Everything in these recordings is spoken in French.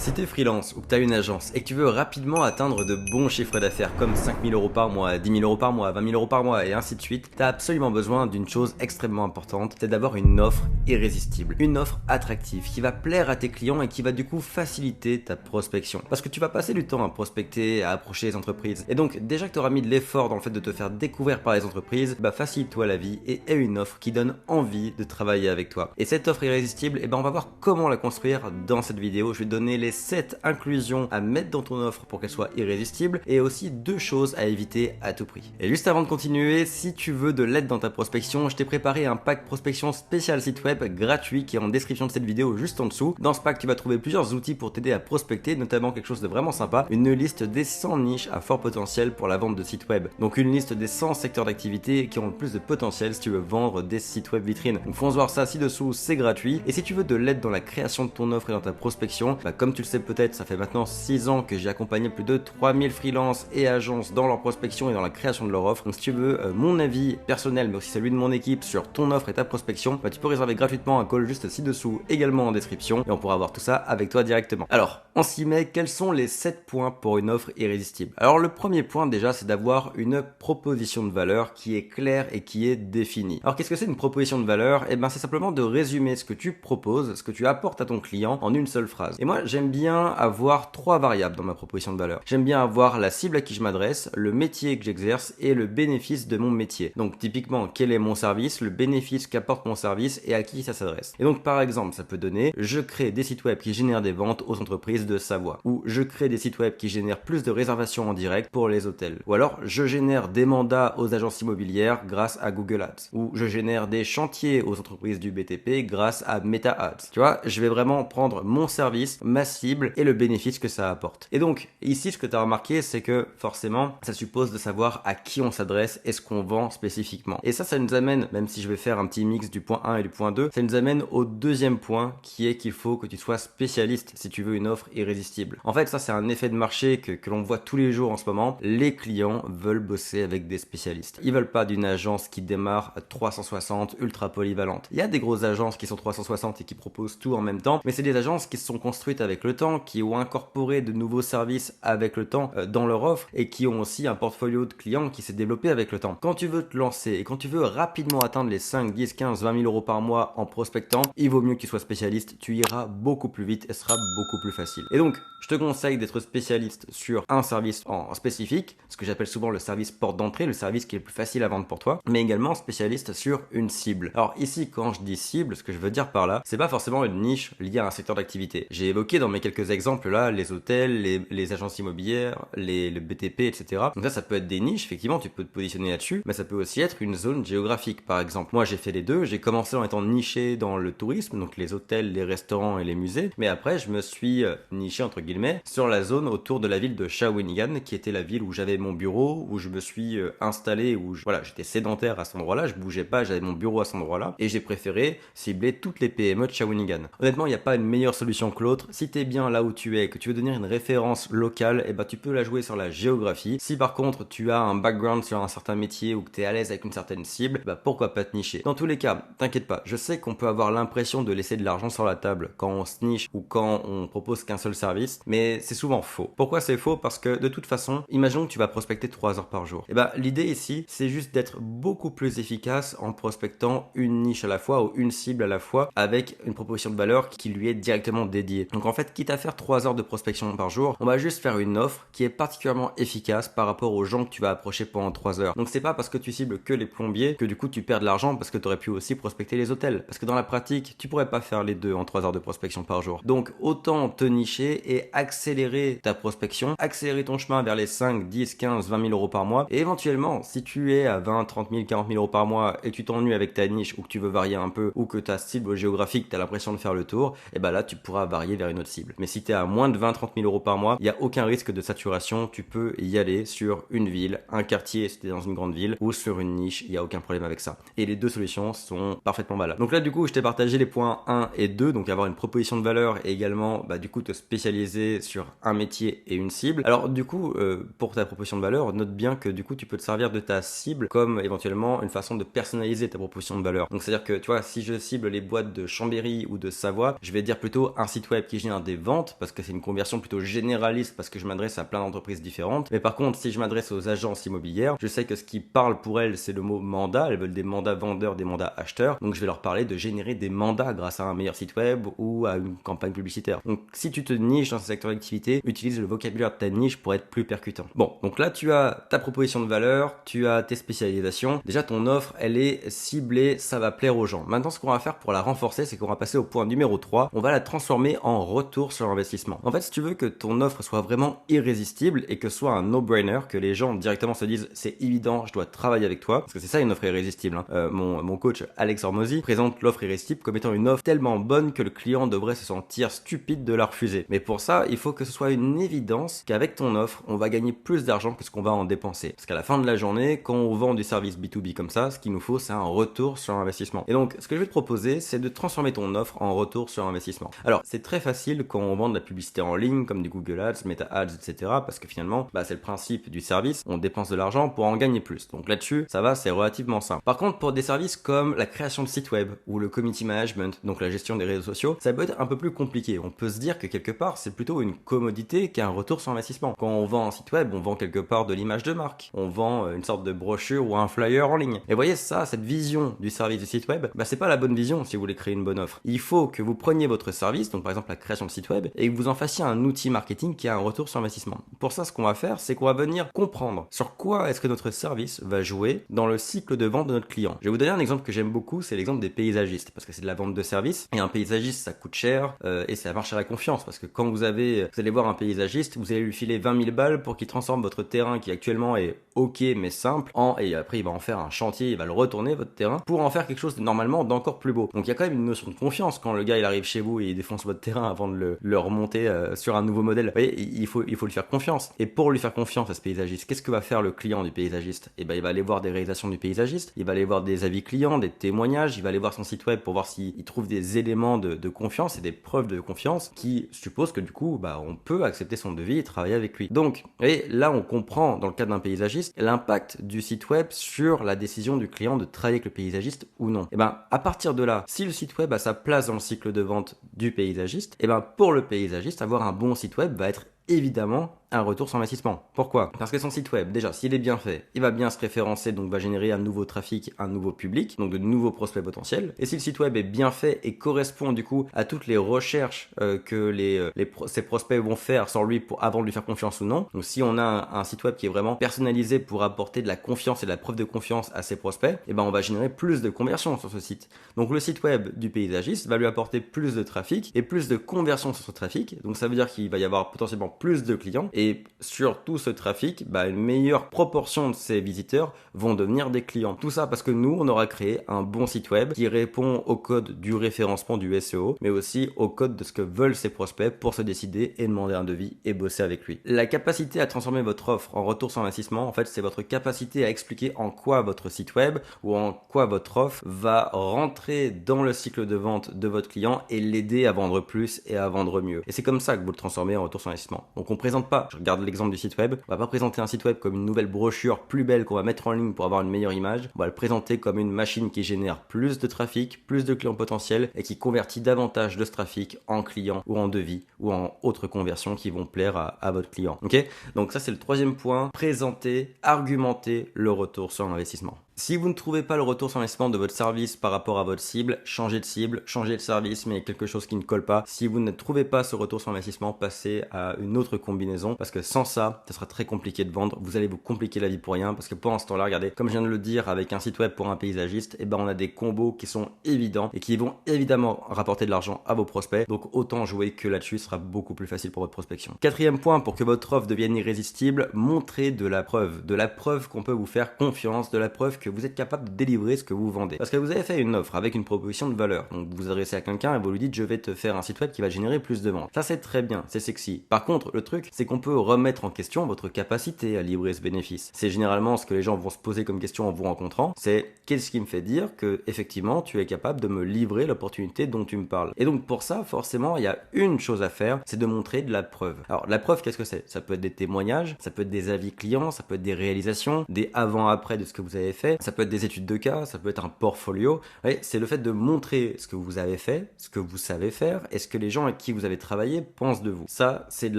Si tu es freelance ou que tu as une agence et que tu veux rapidement atteindre de bons chiffres d'affaires comme 5 000 euros par mois, 10 000 euros par mois, 20 000 euros par mois et ainsi de suite, tu as absolument besoin d'une chose extrêmement importante, c'est d'avoir une offre irrésistible, une offre attractive qui va plaire à tes clients et qui va du coup faciliter ta prospection. Parce que tu vas passer du temps à prospecter, à approcher les entreprises. Et donc déjà que tu auras mis de l'effort dans le fait de te faire découvrir par les entreprises, facilite-toi la vie et aie une offre qui donne envie de travailler avec toi. Et cette offre irrésistible, on va voir comment la construire dans cette vidéo. Je vais te donner les 7 inclusions à mettre dans ton offre pour qu'elle soit irrésistible et aussi 2 choses à éviter à tout prix. Et juste avant de continuer, si tu veux de l'aide dans ta prospection, je t'ai préparé un pack prospection spécial site web gratuit qui est en description de cette vidéo juste en dessous. Dans ce pack, tu vas trouver plusieurs outils pour t'aider à prospecter, notamment quelque chose de vraiment sympa, une liste des 100 niches à fort potentiel pour la vente de sites web. Donc une liste des 100 secteurs d'activité qui ont le plus de potentiel si tu veux vendre des sites web vitrines. Donc fonce voir ça ci-dessous, c'est gratuit. Et si tu veux de l'aide dans la création de ton offre et dans ta prospection, comme tu le sais peut-être, ça fait maintenant 6 ans que j'ai accompagné plus de 3000 freelances et agences dans leur prospection et dans la création de leur offre. Donc si tu veux mon avis personnel mais aussi celui de mon équipe sur ton offre et ta prospection, tu peux réserver gratuitement un call juste ci-dessous, également en description, et on pourra voir tout ça avec toi directement. Alors, on s'y met, quels sont les 7 points pour une offre irrésistible? Alors le premier point déjà, c'est d'avoir une proposition de valeur qui est claire et qui est définie. Alors qu'est-ce que c'est une proposition de valeur? C'est simplement de résumer ce que tu proposes, ce que tu apportes à ton client en une seule phrase. Et moi, j'aime bien avoir 3 variables dans ma proposition de valeur. J'aime bien avoir la cible à qui je m'adresse, le métier que j'exerce et le bénéfice de mon métier. Donc typiquement, quel est mon service, le bénéfice qu'apporte mon service et à qui ça s'adresse. Et donc par exemple, ça peut donner, je crée des sites web qui génèrent des ventes aux entreprises de Savoie, ou je crée des sites web qui génèrent plus de réservations en direct pour les hôtels, ou alors je génère des mandats aux agences immobilières grâce à Google Ads, ou je génère des chantiers aux entreprises du BTP grâce à Meta Ads. Tu vois, je vais vraiment prendre mon service, ma cible et le bénéfice que ça apporte. Et donc ici, ce que tu as remarqué, c'est que forcément, ça suppose de savoir à qui on s'adresse et ce qu'on vend spécifiquement. Et ça nous amène, même si je vais faire un petit mix du point 1 et du point 2, ça nous amène au deuxième point qui est qu'il faut que tu sois spécialiste si tu veux une offre irrésistible. En fait, ça c'est un effet de marché que l'on voit tous les jours en ce moment. Les clients veulent bosser avec des spécialistes. Ils veulent pas d'une agence qui démarre à 360 ultra polyvalente. Il y a des grosses agences qui sont 360 et qui proposent tout en même temps, mais c'est des agences qui se sont construites avec le temps, qui ont incorporé de nouveaux services avec le temps dans leur offre et qui ont aussi un portfolio de clients qui s'est développé avec le temps. Quand tu veux te lancer et quand tu veux rapidement atteindre les 5, 10, 15, 20 000 euros par mois en prospectant, il vaut mieux que tu sois spécialiste, tu iras beaucoup plus vite et ce sera beaucoup plus facile. Et donc, je te conseille d'être spécialiste sur un service en spécifique, ce que j'appelle souvent le service porte d'entrée, le service qui est le plus facile à vendre pour toi, mais également spécialiste sur une cible. Alors ici, quand je dis cible, ce que je veux dire par là, c'est pas forcément une niche liée à un secteur d'activité. J'ai évoqué dans mes quelques exemples là, les hôtels, les agences immobilières, le BTP, etc. Donc ça peut être des niches, effectivement, tu peux te positionner là-dessus, mais ça peut aussi être une zone géographique, par exemple. Moi, j'ai fait les deux, j'ai commencé en étant niché dans le tourisme, donc les hôtels, les restaurants et les musées, mais après, je me suis niché, entre guillemets, sur la zone autour de la ville de Shawinigan, qui était la ville où j'avais mon bureau, où je me suis installé, voilà, j'étais sédentaire à cet endroit-là, je bougeais pas, j'avais mon bureau à cet endroit-là, et j'ai préféré cibler toutes les PME de Shawinigan. Honnêtement, il n'y a pas une meilleure solution que l'autre. Si t'es bien là où tu es, que tu veux devenir une référence locale, tu peux la jouer sur la géographie. Si par contre, tu as un background sur un certain métier ou que t'es à l'aise avec une certaine cible, pourquoi pas te nicher. Dans tous les cas, t'inquiète pas, je sais qu'on peut avoir l'impression de laisser de l'argent sur la table quand on se niche ou quand on propose qu'un seul service, mais c'est souvent faux. Pourquoi c'est faux? Parce que de toute façon, imaginons que tu vas prospecter 3 heures par jour. L'idée ici, c'est juste d'être beaucoup plus efficace en prospectant une niche à la fois ou une cible à la fois avec une proposition de valeur qui lui est directement dédiée. Donc en fait, quitte à faire 3 heures de prospection par jour, on va juste faire une offre qui est particulièrement efficace par rapport aux gens que tu vas approcher pendant 3 heures. Donc c'est pas parce que tu cibles que les plombiers que du coup tu perds de l'argent, parce que tu aurais pu aussi prospecter les hôtels. Parce que dans la pratique, tu pourrais pas faire les deux en 3 heures de prospection par jour. Donc autant te nicher et accélérer ta prospection, accélérer ton chemin vers les 5, 10, 15, 20 000 euros par mois. Et éventuellement, si tu es à 20, 30 000, 40 000 euros par mois et que tu t'ennuies avec ta niche ou que tu veux varier un peu ou que ta cible géographique, tu as l'impression de faire le tour, là tu pourras varier vers une autre cible. Mais si tu es à moins de 20, 30 000 euros par mois, il n'y a aucun risque de saturation. Tu peux y aller sur une ville, un quartier si tu es dans une grande ville ou sur une niche, il n'y a aucun problème avec ça. Et les deux solutions sont parfaitement valables. Donc là du coup je t'ai partagé les points 1 et 2, donc avoir une proposition de valeur et également du coup te spécialiser sur un métier et une cible. Alors du coup pour ta proposition de valeur, note bien que du coup tu peux te servir de ta cible comme éventuellement une façon de personnaliser ta proposition de valeur. Donc c'est à dire que tu vois, si je cible les boîtes de Chambéry ou de Savoie, je vais dire plutôt un site web qui génère des ventes parce que c'est une conversion plutôt généraliste parce que je m'adresse à plein d'entreprises différentes. Mais par contre si je m'adresse aux agences immobilières, je sais que ce qui parle pour elles c'est le mot mandat. Elles veulent des mandats vendeurs, des mandats acheteurs, donc je vais leur parler de générer des mandats grâce à un meilleur site web ou à une campagne publicitaire. Donc si tu te niches dans ce secteur d'activité, utilise le vocabulaire de ta niche pour être plus percutant. Bon, donc là tu as ta proposition de valeur, tu as tes spécialisations, déjà ton offre elle est ciblée, ça va plaire aux gens. Maintenant ce qu'on va faire pour la renforcer, c'est qu'on va passer au point numéro 3, on va la transformer en retour sur investissement. En fait si tu veux que ton offre soit vraiment irrésistible et que ce soit un no-brainer, que les gens directement se disent c'est évident, je dois travailler avec toi, parce que c'est ça une offre irrésistible. Mon coach Alex Hormozy présente l'offre irrésistible comme étant une offre tellement bonne que le client devrait se sentir stupide de la refuser. Mais pour ça, il faut que ce soit une évidence qu'avec ton offre, on va gagner plus d'argent que ce qu'on va en dépenser. Parce qu'à la fin de la journée, quand on vend du service B2B comme ça, ce qu'il nous faut, c'est un retour sur investissement. Et donc, ce que je vais te proposer, c'est de transformer ton offre en retour sur investissement. Alors, c'est très facile quand on vend de la publicité en ligne, comme du Google Ads, Meta Ads, etc. Parce que finalement, c'est le principe du service. On dépense de l'argent pour en gagner plus. Donc là-dessus, ça va, c'est relativement simple. Par contre, pour des services comme la création de sites web ou le community management, donc la gestion des réseaux sociaux, ça peut être un peu plus compliqué. On peut se dire que quelque part, c'est plutôt une commodité qu'un retour sur investissement. Quand on vend un site web, on vend quelque part de l'image de marque. On vend une sorte de brochure ou un flyer en ligne. Et voyez ça, cette vision du service du site web, c'est pas la bonne vision si vous voulez créer une bonne offre. Il faut que vous preniez votre service, donc par exemple la création de site web, et que vous en fassiez un outil marketing qui a un retour sur investissement. Pour ça, ce qu'on va faire, c'est qu'on va venir comprendre sur quoi est-ce que notre service va jouer dans le cycle de vente de notre client. Je vais vous donner un exemple que j'aime beaucoup, c'est l'exemple des paysagistes, parce que c'est de la vente de services, et un paysagiste ça coûte cher, et ça marche à la confiance, parce que quand vous allez voir un paysagiste, vous allez lui filer 20 000 balles pour qu'il transforme votre terrain qui actuellement est ok mais simple, et après il va en faire un chantier, il va le retourner votre terrain, pour en faire quelque chose normalement d'encore plus beau. Donc il y a quand même une notion de confiance quand le gars il arrive chez vous et il défonce votre terrain avant de le remonter sur un nouveau modèle. Vous voyez, il faut lui faire confiance. Et pour lui faire confiance à ce paysagiste, qu'est-ce que va faire le client du paysagiste? Il va aller voir des réalisations du paysagiste, il va aller voir des avis clients, des témoignages, il va aller voir son site web pour voir s'il trouve des éléments de confiance et des preuves de confiance qui supposent que du coup, on peut accepter son devis et travailler avec lui. Donc, et là, on comprend dans le cas d'un paysagiste l'impact du site web sur la décision du client de travailler avec le paysagiste ou non. Et à partir de là, si le site web a sa place dans le cycle de vente du paysagiste, pour le paysagiste, avoir un bon site web va être évidemment un retour sur investissement. Pourquoi? Parce que son site web, déjà, s'il est bien fait, il va bien se référencer, donc va générer un nouveau trafic, un nouveau public, donc de nouveaux prospects potentiels. Et si le site web est bien fait et correspond du coup à toutes les recherches que ses prospects vont faire sur lui avant de lui faire confiance ou non. Donc si on a un site web qui est vraiment personnalisé pour apporter de la confiance et de la preuve de confiance à ses prospects, on va générer plus de conversions sur ce site. Donc le site web du paysagiste va lui apporter plus de trafic et plus de conversions sur ce trafic. Donc ça veut dire qu'il va y avoir potentiellement plus de clients. Et sur tout ce trafic, une meilleure proportion de ces visiteurs vont devenir des clients. Tout ça parce que nous, on aura créé un bon site web qui répond au code du référencement du SEO, mais aussi au code de ce que veulent ses prospects pour se décider et demander un devis et bosser avec lui. La capacité à transformer votre offre en retour sur investissement, en fait, c'est votre capacité à expliquer en quoi votre site web ou en quoi votre offre va rentrer dans le cycle de vente de votre client et l'aider à vendre plus et à vendre mieux. Et c'est comme ça que vous le transformez en retour sur investissement. Donc on présente pas, je regarde l'exemple du site web, on va pas présenter un site web comme une nouvelle brochure plus belle qu'on va mettre en ligne pour avoir une meilleure image, on va le présenter comme une machine qui génère plus de trafic, plus de clients potentiels et qui convertit davantage de ce trafic en clients ou en devis ou en autres conversions qui vont plaire à votre client. Ok? Donc ça c'est le troisième point, présenter, argumenter le retour sur l'investissement. Si vous ne trouvez pas le retour sur investissement de votre service par rapport à votre cible, changez de service, mais quelque chose qui ne colle pas. Si vous ne trouvez pas ce retour sur investissement, passez à une autre combinaison parce que sans ça, ça sera très compliqué de vendre. Vous allez vous compliquer la vie pour rien parce que pendant ce temps-là, regardez, comme je viens de le dire avec un site web pour un paysagiste, on a des combos qui sont évidents et qui vont évidemment rapporter de l'argent à vos prospects. Donc autant jouer que là-dessus, ce sera beaucoup plus facile pour votre prospection. Quatrième point, pour que votre offre devienne irrésistible, montrez de la preuve qu'on peut vous faire confiance, de la preuve que que vous êtes capable de délivrer ce que vous vendez. Parce que vous avez fait une offre avec une proposition de valeur. Donc vous vous adressez à quelqu'un et vous lui dites je vais te faire un site web qui va générer plus de ventes. Ça c'est très bien, c'est sexy. Par contre, le truc, c'est qu'on peut remettre en question votre capacité à livrer ce bénéfice. C'est généralement ce que les gens vont se poser comme question en vous rencontrant, c'est qu'est-ce qui me fait dire que effectivement tu es capable de me livrer l'opportunité dont tu me parles. Et donc pour ça, forcément, il y a une chose à faire, c'est de montrer de la preuve. Alors la preuve, qu'est-ce que c'est? Ça peut être des témoignages, ça peut être des avis clients, ça peut être des réalisations, des avant-après de ce que vous avez fait, ça peut être des études de cas, ça peut être un portfolio. Ouais, c'est le fait de montrer ce que vous avez fait, ce que vous savez faire et ce que les gens avec qui vous avez travaillé pensent de vous. Ça, c'est de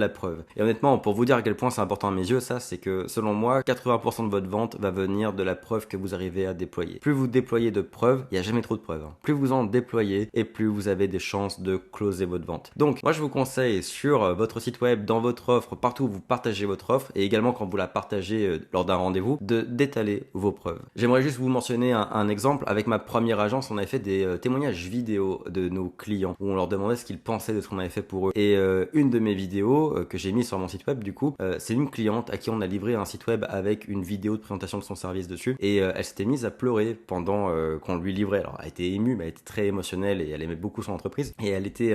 la preuve. Et honnêtement, pour vous dire à quel point c'est important à mes yeux, ça, c'est que selon moi, 80% de votre vente va venir de la preuve que vous arrivez à déployer. Plus vous déployez de preuves, il n'y a jamais trop de preuves. Plus vous en déployez et plus vous avez des chances de closer votre vente. Donc, moi, je vous conseille sur votre site web, dans votre offre, partout où vous partagez votre offre et également quand vous la partagez lors d'un rendez-vous, d'étaler vos preuves. J'aimerais juste vous mentionner un exemple. Avec ma première agence, on avait fait des témoignages vidéo de nos clients où on leur demandait ce qu'ils pensaient de ce qu'on avait fait pour eux. Et une de mes vidéos que j'ai mise sur mon site web, du coup, c'est une cliente à qui on a livré un site web avec une vidéo de présentation de son service dessus et elle s'était mise à pleurer pendant qu'on lui livrait. Alors, elle était émue, mais elle était très émotionnelle et elle aimait beaucoup son entreprise et elle était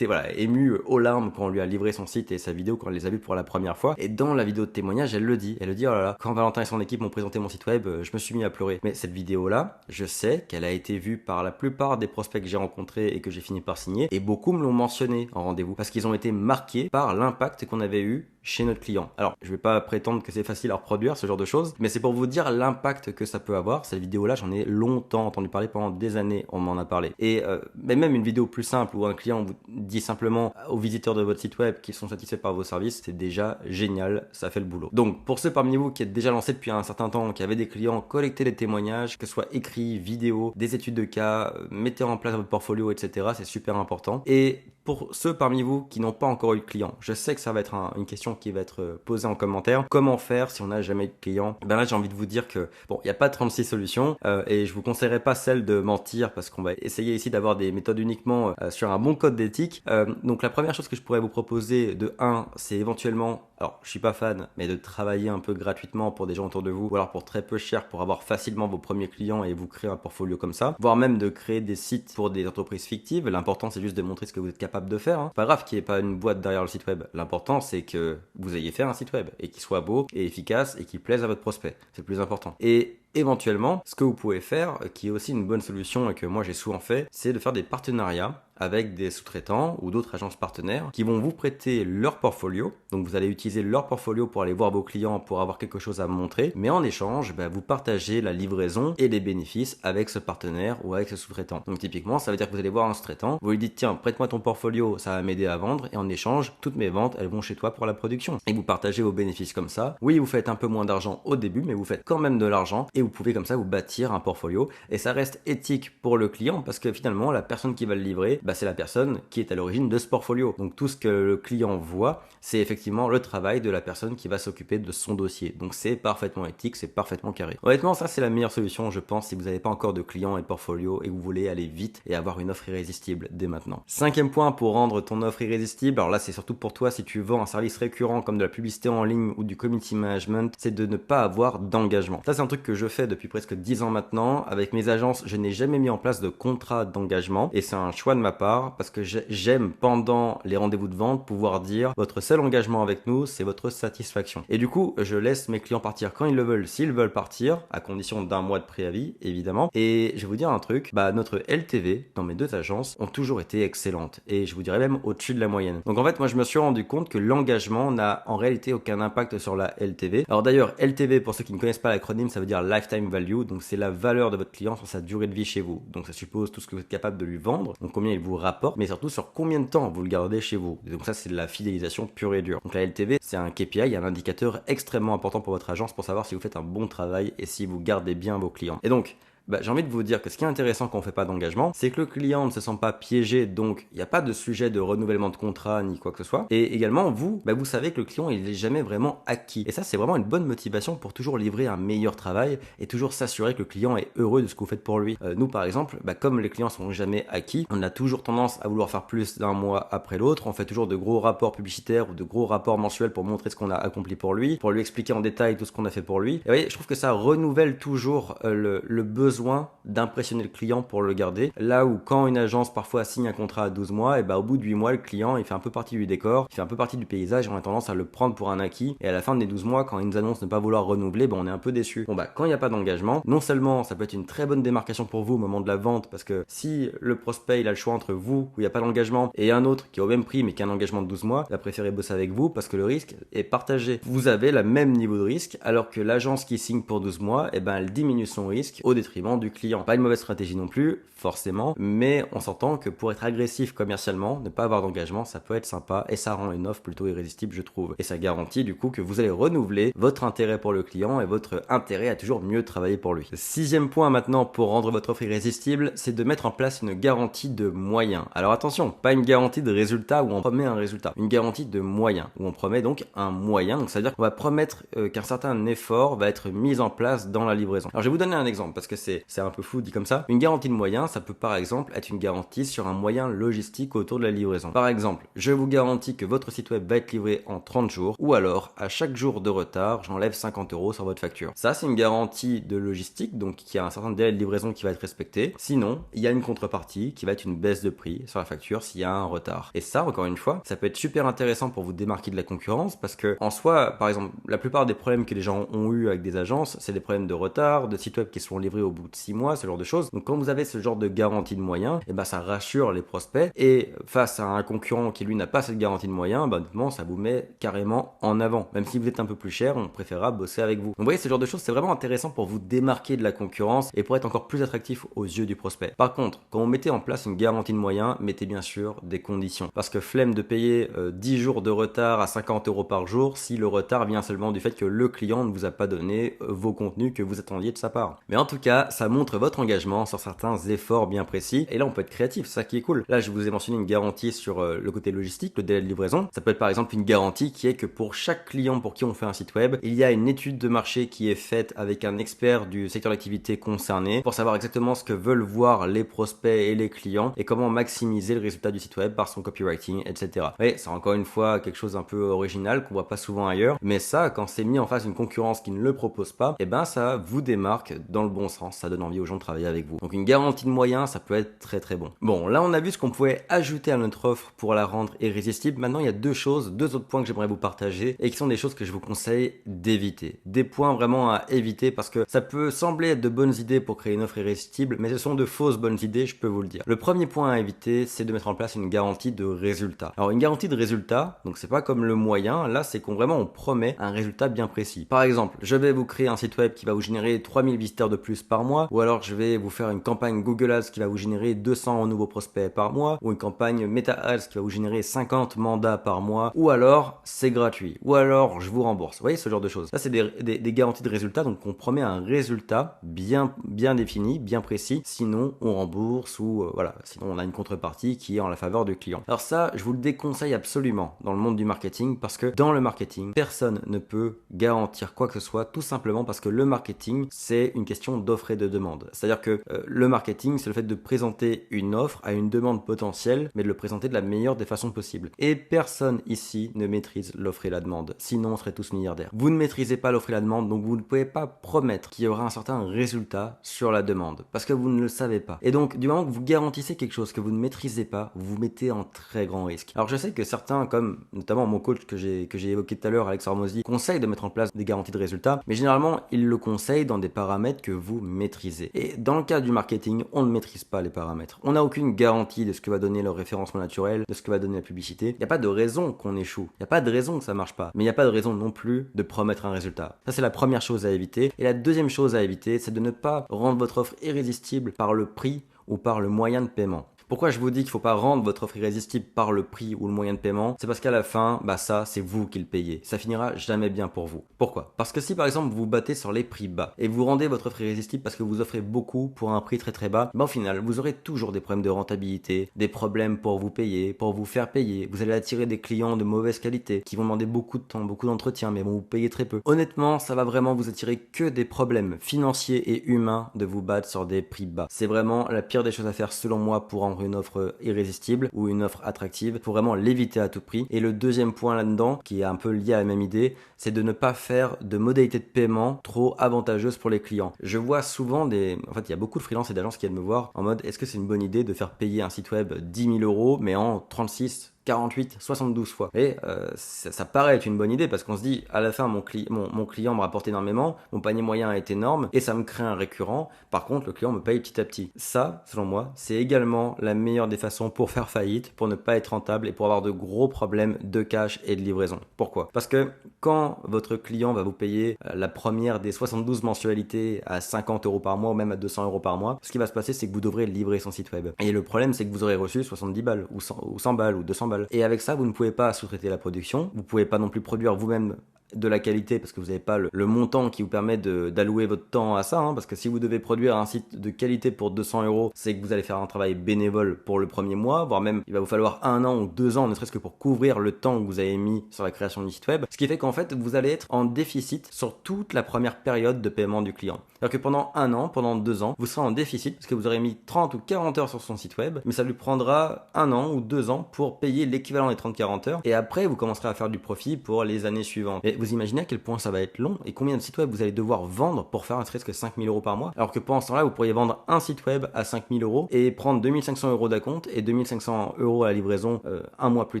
voilà, émue aux larmes quand on lui a livré son site et sa vidéo quand elle les a vus pour la première fois. Et dans la vidéo de témoignage, elle le dit, oh là là, quand Valentin et son équipe m'ont présenté mon site web, je me suis mis à pleurer. Mais cette vidéo-là, je sais qu'elle a été vue par la plupart des prospects que j'ai rencontrés et que j'ai fini par signer et beaucoup me l'ont mentionné en rendez-vous parce qu'ils ont été marqués par l'impact qu'on avait eu chez notre client. Alors, je vais pas prétendre que c'est facile à reproduire ce genre de choses, mais c'est pour vous dire l'impact que ça peut avoir. Cette vidéo-là, j'en ai longtemps entendu parler, pendant des années, on m'en a parlé. Et mais même une vidéo plus simple où un client vous dit simplement aux visiteurs de votre site web qu'ils sont satisfaits par vos services, c'est déjà génial, ça fait le boulot. Donc, pour ceux parmi vous qui êtes déjà lancés depuis un certain temps, qui avaient des clients, collectez des témoignages, que ce soit écrits, vidéo, des études de cas, mettez en place votre portfolio, etc. C'est super important. Et pour ceux parmi vous qui n'ont pas encore eu de client, je sais que ça va être une question qui va être posée en commentaire. Comment faire si on n'a jamais eu de client? Ben là, j'ai envie de vous dire que bon, il n'y a pas 36 solutions et je vous conseillerais pas celle de mentir parce qu'on va essayer ici d'avoir des méthodes uniquement sur un bon code d'éthique. Donc la première chose que je pourrais vous proposer de 1, c'est éventuellement, alors je suis pas fan, mais de travailler un peu gratuitement pour des gens autour de vous ou alors pour très peu cher pour avoir facilement vos premiers clients et vous créer un portfolio comme ça, voire même de créer des sites pour des entreprises fictives. L'important c'est juste de montrer ce que vous êtes capable de faire. Pas grave qu'il n'y ait pas une boîte derrière le site web. L'important c'est que vous ayez fait un site web et qu'il soit beau et efficace et qu'il plaise à votre prospect. C'est le plus important. Et éventuellement, ce que vous pouvez faire, qui est aussi une bonne solution et que moi j'ai souvent fait, c'est de faire des partenariats avec des sous-traitants ou d'autres agences partenaires qui vont vous prêter leur portfolio. Donc vous allez utiliser leur portfolio pour aller voir vos clients pour avoir quelque chose à montrer. Mais en échange, vous partagez la livraison et les bénéfices avec ce partenaire ou avec ce sous-traitant. Donc typiquement, ça veut dire que vous allez voir un sous-traitant, vous lui dites tiens, prête-moi ton portfolio, ça va m'aider à vendre et en échange, toutes mes ventes, elles vont chez toi pour la production. Et vous partagez vos bénéfices comme ça. Oui, vous faites un peu moins d'argent au début, mais vous faites quand même de l'argent et vous pouvez comme ça vous bâtir un portfolio et ça reste éthique pour le client parce que finalement, la personne qui va le livrer, c'est la personne qui est à l'origine de ce portfolio. Donc tout ce que le client voit, c'est effectivement le travail de la personne qui va s'occuper de son dossier. Donc c'est parfaitement éthique, c'est parfaitement carré. Honnêtement, ça c'est la meilleure solution, je pense, si vous n'avez pas encore de clients et de portfolio et que vous voulez aller vite et avoir une offre irrésistible dès maintenant. 5e point pour rendre ton offre irrésistible, alors là c'est surtout pour toi si tu vends un service récurrent comme de la publicité en ligne ou du community management, c'est de ne pas avoir d'engagement. Ça c'est un truc que je fais depuis presque 10 ans maintenant. Avec mes agences, je n'ai jamais mis en place de contrat d'engagement et c'est un choix de ma part parce que j'aime pendant les rendez-vous de vente pouvoir dire votre seul engagement avec nous c'est votre satisfaction. Et du coup je laisse mes clients partir quand ils le veulent, s'ils veulent partir, à condition d'1 mois de préavis évidemment. Et je vais vous dire un truc, notre LTV dans mes 2 agences ont toujours été excellentes et je vous dirais même au-dessus de la moyenne. Donc en fait moi je me suis rendu compte que l'engagement n'a en réalité aucun impact sur la LTV. Alors d'ailleurs LTV, pour ceux qui ne connaissent pas l'acronyme, ça veut dire Lifetime Value, donc c'est la valeur de votre client sur sa durée de vie chez vous. Donc ça suppose tout ce que vous êtes capable de lui vendre, donc combien il vous rapporte, mais surtout sur combien de temps vous le gardez chez vous. Et donc ça c'est de la fidélisation pure et dure. Donc la LTV c'est un KPI, un indicateur extrêmement important pour votre agence pour savoir si vous faites un bon travail et si vous gardez bien vos clients. Et donc Bah, j'ai envie de vous dire que ce qui est intéressant quand on fait pas d'engagement, c'est que le client ne se sent pas piégé, donc il n'y a pas de sujet de renouvellement de contrat ni quoi que ce soit. Et également, vous, vous savez que le client, il n'est jamais vraiment acquis. Et ça, c'est vraiment une bonne motivation pour toujours livrer un meilleur travail et toujours s'assurer que le client est heureux de ce que vous faites pour lui. Nous, par exemple, comme les clients sont jamais acquis, on a toujours tendance à vouloir faire plus d'un mois après l'autre. On fait toujours de gros rapports publicitaires ou de gros rapports mensuels pour montrer ce qu'on a accompli pour lui expliquer en détail tout ce qu'on a fait pour lui. Et vous voyez, je trouve que ça renouvelle toujours le besoin d'impressionner le client pour le garder. Là où quand une agence parfois signe un contrat à 12 mois, et au bout de 8 mois, le client, il fait un peu partie du décor, il fait un peu partie du paysage et on a tendance à le prendre pour un acquis. Et à la fin des 12 mois, quand il nous annonce ne pas vouloir renouveler, on est un peu déçu. Quand il n'y a pas d'engagement, non seulement ça peut être une très bonne démarcation pour vous au moment de la vente, parce que si le prospect il a le choix entre vous, où il n'y a pas d'engagement, et un autre qui est au même prix mais qui a un engagement de 12 mois, il va préférer bosser avec vous parce que le risque est partagé. Vous avez le même niveau de risque, alors que l'agence qui signe pour 12 mois, elle diminue son risque au détriment du client. Pas une mauvaise stratégie non plus, forcément, mais on s'entend que pour être agressif commercialement, ne pas avoir d'engagement, ça peut être sympa et ça rend une offre plutôt irrésistible, je trouve. Et ça garantit du coup que vous allez renouveler votre intérêt pour le client et votre intérêt à toujours mieux travailler pour lui. Le 6e point maintenant pour rendre votre offre irrésistible, c'est de mettre en place une garantie de moyens. Alors attention, pas une garantie de résultat où on promet un résultat, une garantie de moyens où on promet donc un moyen. Donc ça veut dire qu'on va promettre qu'un certain effort va être mis en place dans la livraison. Alors je vais vous donner un exemple parce que c'est un peu flou dit comme ça. Une garantie de moyens, ça peut par exemple être une garantie sur un moyen logistique autour de la livraison. Par exemple, je vous garantis que votre site web va être livré en 30 jours ou alors à chaque jour de retard, j'enlève 50 € sur votre facture. Ça c'est une garantie de logistique, donc qui a un certain délai de livraison qui va être respecté. Sinon, il y a une contrepartie qui va être une baisse de prix sur la facture s'il y a un retard. Et ça, encore une fois, ça peut être super intéressant pour vous démarquer de la concurrence parce que en soi, par exemple, la plupart des problèmes que les gens ont eu avec des agences, c'est des problèmes de retard, de sites web qui sont livrés au bout de 6 mois, ce genre de choses. Donc quand vous avez ce genre de garantie de moyens, ça rassure les prospects et face à un concurrent qui lui n'a pas cette garantie de moyens, honnêtement, ça vous met carrément en avant. Même si vous êtes un peu plus cher, on préférera bosser avec vous. Donc vous voyez, ce genre de choses, c'est vraiment intéressant pour vous démarquer de la concurrence et pour être encore plus attractif aux yeux du prospect. Par contre, quand vous mettez en place une garantie de moyens, mettez bien sûr des conditions. Parce que flemme de payer 10 jours de retard à 50 € par jour si le retard vient seulement du fait que le client ne vous a pas donné vos contenus que vous attendiez de sa part. Mais en tout cas, ça montre votre engagement sur certains efforts bien précis. Et là, on peut être créatif, c'est ça qui est cool. Là, je vous ai mentionné une garantie sur le côté logistique, le délai de livraison. Ça peut être par exemple une garantie qui est que pour chaque client pour qui on fait un site web, il y a une étude de marché qui est faite avec un expert du secteur d'activité concerné pour savoir exactement ce que veulent voir les prospects et les clients et comment maximiser le résultat du site web par son copywriting, etc. Oui, c'est encore une fois quelque chose un peu original qu'on voit pas souvent ailleurs, mais ça, quand c'est mis en face d'une concurrence qui ne le propose pas, ça vous démarque dans le bon sens, ça donne envie aux gens de travailler avec vous. Donc une garantie de moyens, ça peut être très très bon. Bon, là on a vu ce qu'on pouvait ajouter à notre offre pour la rendre irrésistible. Maintenant, il y a deux autres points que j'aimerais vous partager et qui sont des choses que je vous conseille d'éviter. Des points vraiment à éviter parce que ça peut sembler être de bonnes idées pour créer une offre irrésistible, mais ce sont de fausses bonnes idées, je peux vous le dire. Le premier point à éviter, c'est de mettre en place une garantie de résultat. Alors une garantie de résultat, donc c'est pas comme le moyen, là c'est qu'on vraiment on promet un résultat bien précis. Par exemple, je vais vous créer un site web qui va vous générer 3000 visiteurs de plus par mois, ou alors je vais vous faire une campagne Google Ads qui va vous générer 200 nouveaux prospects par mois, ou une campagne Meta Ads qui va vous générer 50 mandats par mois, ou alors c'est gratuit, ou alors je vous rembourse. Vous voyez ce genre de choses. Ça c'est des garanties de résultat, donc on promet un résultat bien défini, bien précis, sinon on rembourse ou sinon on a une contrepartie qui est en la faveur du client. Alors ça, je vous le déconseille absolument dans le monde du marketing parce que dans le marketing, personne ne peut garantir quoi que ce soit tout simplement parce que le marketing, c'est une question d'offre et de demande. C'est-à-dire que le marketing, c'est le fait de présenter une offre à une demande potentielle, mais de le présenter de la meilleure des façons possibles. Et personne ici ne maîtrise l'offre et la demande, sinon on serait tous milliardaires. Vous ne maîtrisez pas l'offre et la demande, donc vous ne pouvez pas promettre qu'il y aura un certain résultat sur la demande, parce que vous ne le savez pas. Et donc, du moment que vous garantissez quelque chose que vous ne maîtrisez pas, vous vous mettez en très grand risque. Alors je sais que certains, comme notamment mon coach que j'ai évoqué tout à l'heure, Alex Hormozy, conseille de mettre en place des garanties de résultats, mais généralement, il le conseille dans des paramètres que vous maîtrisez. Et dans le cas du marketing, on ne maîtrise pas les paramètres. On n'a aucune garantie de ce que va donner le référencement naturel, de ce que va donner la publicité. Il n'y a pas de raison qu'on échoue. Il n'y a pas de raison que ça marche pas. Mais il n'y a pas de raison non plus de promettre un résultat. Ça, c'est la première chose à éviter. Et la deuxième chose à éviter, c'est de ne pas rendre votre offre irrésistible par le prix ou par le moyen de paiement. Pourquoi je vous dis qu'il faut pas rendre votre offre irrésistible par le prix ou le moyen de paiement? C'est parce qu'à la fin, ça, c'est vous qui le payez. Ça finira jamais bien pour vous. Pourquoi? Parce que si par exemple vous vous battez sur les prix bas et vous rendez votre offre irrésistible parce que vous offrez beaucoup pour un prix très très bas, au final, vous aurez toujours des problèmes de rentabilité, des problèmes pour vous payer, pour vous faire payer. Vous allez attirer des clients de mauvaise qualité qui vont demander beaucoup de temps, beaucoup d'entretien, mais vont vous payer très peu. Honnêtement, ça va vraiment vous attirer que des problèmes financiers et humains de vous battre sur des prix bas. C'est vraiment la pire des choses à faire selon moi pour rendre une offre irrésistible ou une offre attractive. Il faut vraiment l'éviter à tout prix. Et le deuxième point là-dedans, qui est un peu lié à la même idée, c'est de ne pas faire de modalités de paiement trop avantageuses pour les clients. Je vois souvent en fait, il y a beaucoup de freelances et d'agences qui viennent me voir en mode, est-ce que c'est une bonne idée de faire payer un site web 10 000 euros, mais en 36, 48, 72 fois. Et ça paraît être une bonne idée parce qu'on se dit, à la fin, mon client me rapporte énormément, mon panier moyen est énorme et ça me crée un récurrent. Par contre, le client me paye petit à petit. Ça, selon moi, c'est également la meilleure des façons pour faire faillite, pour ne pas être rentable et pour avoir de gros problèmes de cash et de livraison. Pourquoi? Parce que quand votre client va vous payer la première des 72 mensualités à 50 euros par mois ou même à 200 euros par mois, ce qui va se passer, c'est que vous devrez livrer son site web. Et le problème, c'est que vous aurez reçu 70 balles ou 100 balles ou 200 balles. Et avec ça, vous ne pouvez pas sous-traiter la production, vous ne pouvez pas non plus produire vous-même de la qualité parce que vous n'avez pas le montant qui vous permet d'allouer votre temps à ça, parce que si vous devez produire un site de qualité pour 200 euros, c'est que vous allez faire un travail bénévole pour le premier mois, voire même il va vous falloir 1 an ou 2 ans, ne serait-ce que pour couvrir le temps que vous avez mis sur la création du site web, ce qui fait qu'en fait vous allez être en déficit sur toute la première période de paiement du client. C'est-à-dire que pendant 1 an, pendant 2 ans, vous serez en déficit parce que vous aurez mis 30 ou 40 heures sur son site web, mais ça lui prendra 1 an ou 2 ans pour payer l'équivalent des 30-40 heures, et après vous commencerez à faire du profit pour les années suivantes. Et vous imaginez à quel point ça va être long et combien de sites web vous allez devoir vendre pour faire ne serait-ce que 5 000 euros par mois, alors que pendant ce temps-là, vous pourriez vendre un site web à 5 000 euros et prendre 2 500 euros d'acompte et 2 500 euros à la livraison un mois plus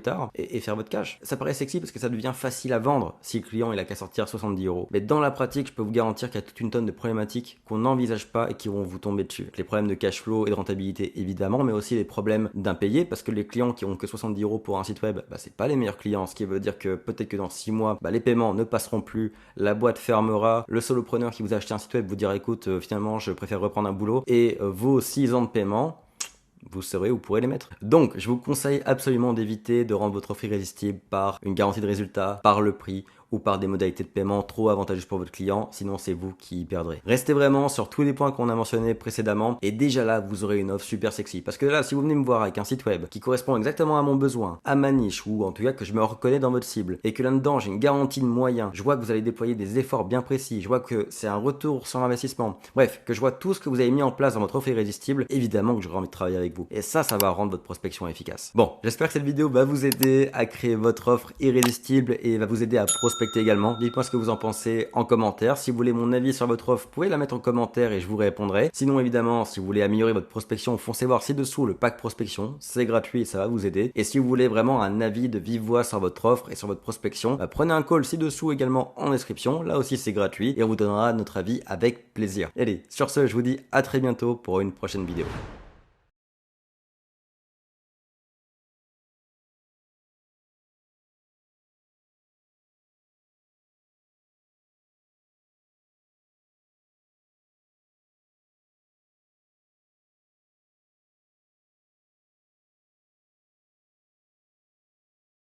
tard et faire votre cash. Ça paraît sexy parce que ça devient facile à vendre si le client il a qu'à sortir 70 euros. Mais dans la pratique, je peux vous garantir qu'il y a toute une tonne de problématiques qu'on n'envisage pas et qui vont vous tomber dessus. Les problèmes de cash flow et de rentabilité évidemment, mais aussi les problèmes d'impayés parce que les clients qui ont que 70 euros pour un site web, c'est pas les meilleurs clients, ce qui veut dire que peut-être que dans 6 mois, les paiements ne passeront plus, la boîte fermera, le solopreneur qui vous a acheté un site web vous dira écoute, finalement je préfère reprendre un boulot, et vos 6 ans de paiement, vous saurez où vous pourrez les mettre. Donc, je vous conseille absolument d'éviter de rendre votre offre irrésistible par une garantie de résultat, par le prix ou par des modalités de paiement trop avantageuses pour votre client, sinon c'est vous qui y perdrez. Restez vraiment sur tous les points qu'on a mentionnés précédemment et déjà là, vous aurez une offre super sexy. Parce que là, si vous venez me voir avec un site web qui correspond exactement à mon besoin, à ma niche, ou en tout cas que je me reconnais dans votre cible, et que là-dedans j'ai une garantie de moyens, je vois que vous allez déployer des efforts bien précis, je vois que c'est un retour sur investissement, bref, que je vois tout ce que vous avez mis en place dans votre offre irrésistible, évidemment que j'aurai envie de travailler avec vous. Et ça va rendre votre prospection efficace. Bon, j'espère que cette vidéo va vous aider à créer votre offre irrésistible et va vous aider à prospecter également. Dites-moi ce que vous en pensez en commentaire. Si vous voulez mon avis sur votre offre, vous pouvez la mettre en commentaire et je vous répondrai. Sinon, évidemment, si vous voulez améliorer votre prospection, foncez voir ci-dessous le pack prospection. C'est gratuit et ça va vous aider. Et si vous voulez vraiment un avis de vive voix sur votre offre et sur votre prospection, prenez un call ci-dessous également en description. Là aussi, c'est gratuit et on vous donnera notre avis avec plaisir. Allez, sur ce, je vous dis à très bientôt pour une prochaine vidéo.